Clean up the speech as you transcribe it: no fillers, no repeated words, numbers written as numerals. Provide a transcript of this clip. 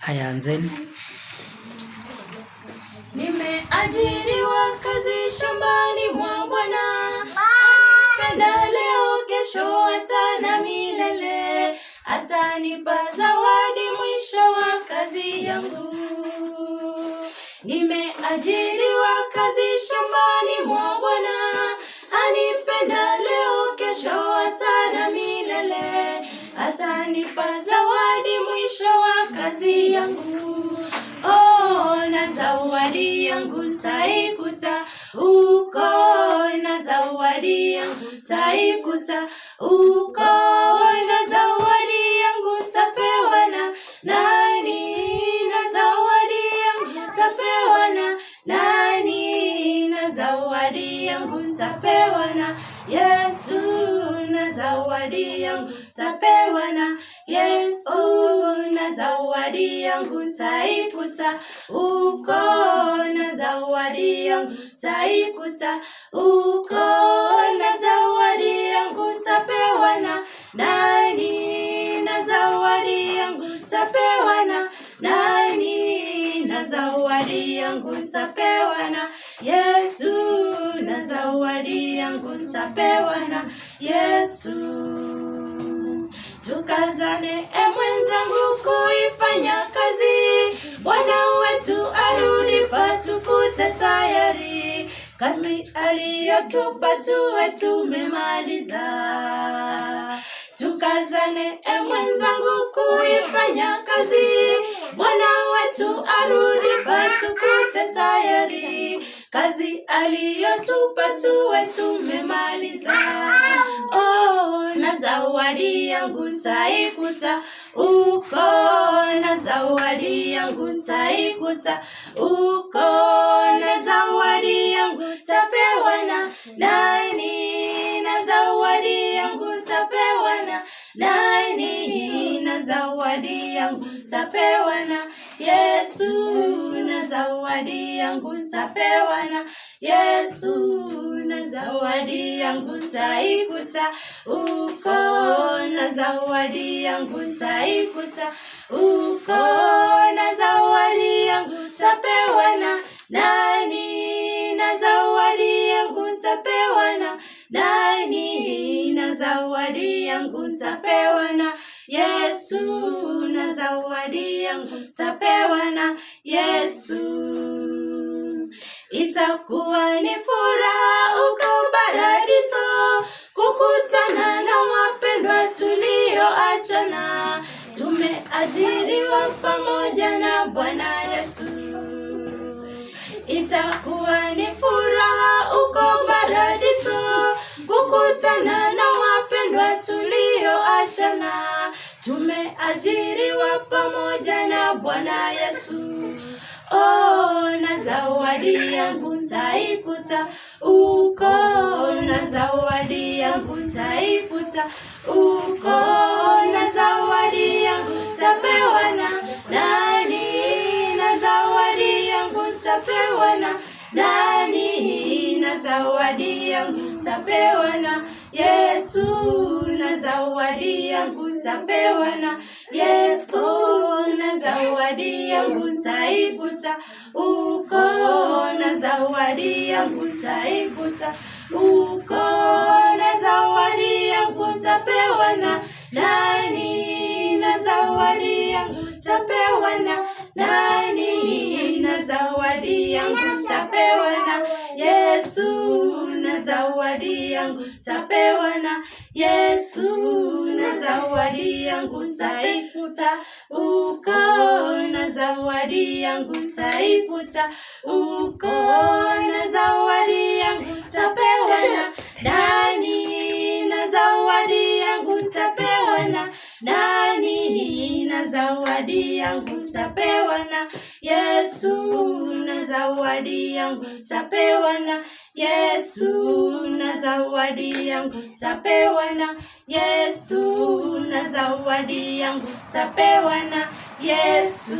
Haya, anzeni. Nimeajiriwa kazi shambani mwa Bwana, anipenda leo, kesho hata na milele, atanipa zawadi mwisho wa kazi yangu. Nimeajiriwa kazi shambani mwa Bwana, anipenda leo, kesho hata na milele, atanipa zawadi mwisho wa kazi yangu. Oh, na zawadi yangu nitaikuta uko, na zawadi yangu nitaikuta uko, na zawadi yangu nitapewa na nani? Na zawadi yangu nitapewa na nani? Na zawadi yangu nitapewa na Yesu, na zawadi yangu nitapewa na Yesu, na zawadi yangu nitaikuta uko, na zawadi yangu nitaikuta uko, na zawadi yangu nitapewa na nani? Na zawadi yangu nitapewa na nani? Na zawadi yangu nitapewa na Yesu, na zawadi yangu nitapewa na Yesu. Tukazane mwenzangu kuifanya kazi, Bwana wetu arudi patukute tayari, kazi aliyotupa tuwe tumemaliza. Tukazane mwenzangu kuifanya kazi, Bwana wetu arudi patukute tayari, kazi aliyotupa tuwe tumemaliza. Oh, na zawadi yangu nitaikuta uko, na zawadi yangu nitaikuta uko, na zawadi yangu nitapewa na nani? Na zawadi yangu nitapewa na nani? Na zawadi yangu nitapewa na Yesu, na zawadi yangu nitapewa na Yesu, na zawadi yangu nitaikuta uko, na zawadi yangu nitaikuta uko, na zawadi yangu nitapewa na nani? Na zawadi yangu nitapewa na nani? Na zawadi yangu nitapewa na Yesu, na zawadi yangu nitapewa na Yesu. Itakuwa ni furaha uko paradiso, kukutana na wapendwa tulioachana, tumeajiriwa pamoja na Bwana Yesu. Itakuwa ni furaha uko paradiso, kukutana na wapendwa tulioachana, tumeajiriwa pamoja na Bwana Yesu. Oh, na zawadi yangu nitaikuta uko, na zawadi yangu nitaikuta uko, na zawadi yangu nitapewa na nani? Na zawadi yangu nitapewa na nani? Na zawadi yangu nitapewa na Yesu, na zawadi yangu nitapewa na Yesu, na zawadi yangu nitaikuta uko, na zawadi yangu nitaikuta uko, na zawadi yangu nitapewa na nani? Na zawadi yangu nitapewa na nani? Na zawadi yangu nitapewa na Yesu, na zawadi yangu nitapewa na Yesu, na zawadi yangu nitaikuta uko, na zawadi yangu nitaikuta uko, na zawadi yangu nitapewa na nani? Na zawadi yangu nitapewa na nani? Na zawadi yangu nitapewa na Yesu, na zawadi yangu nitapewa na Yesu, na zawadi yangu nitapewa na Yesu, na zawadi yangu nitapewa na Yesu.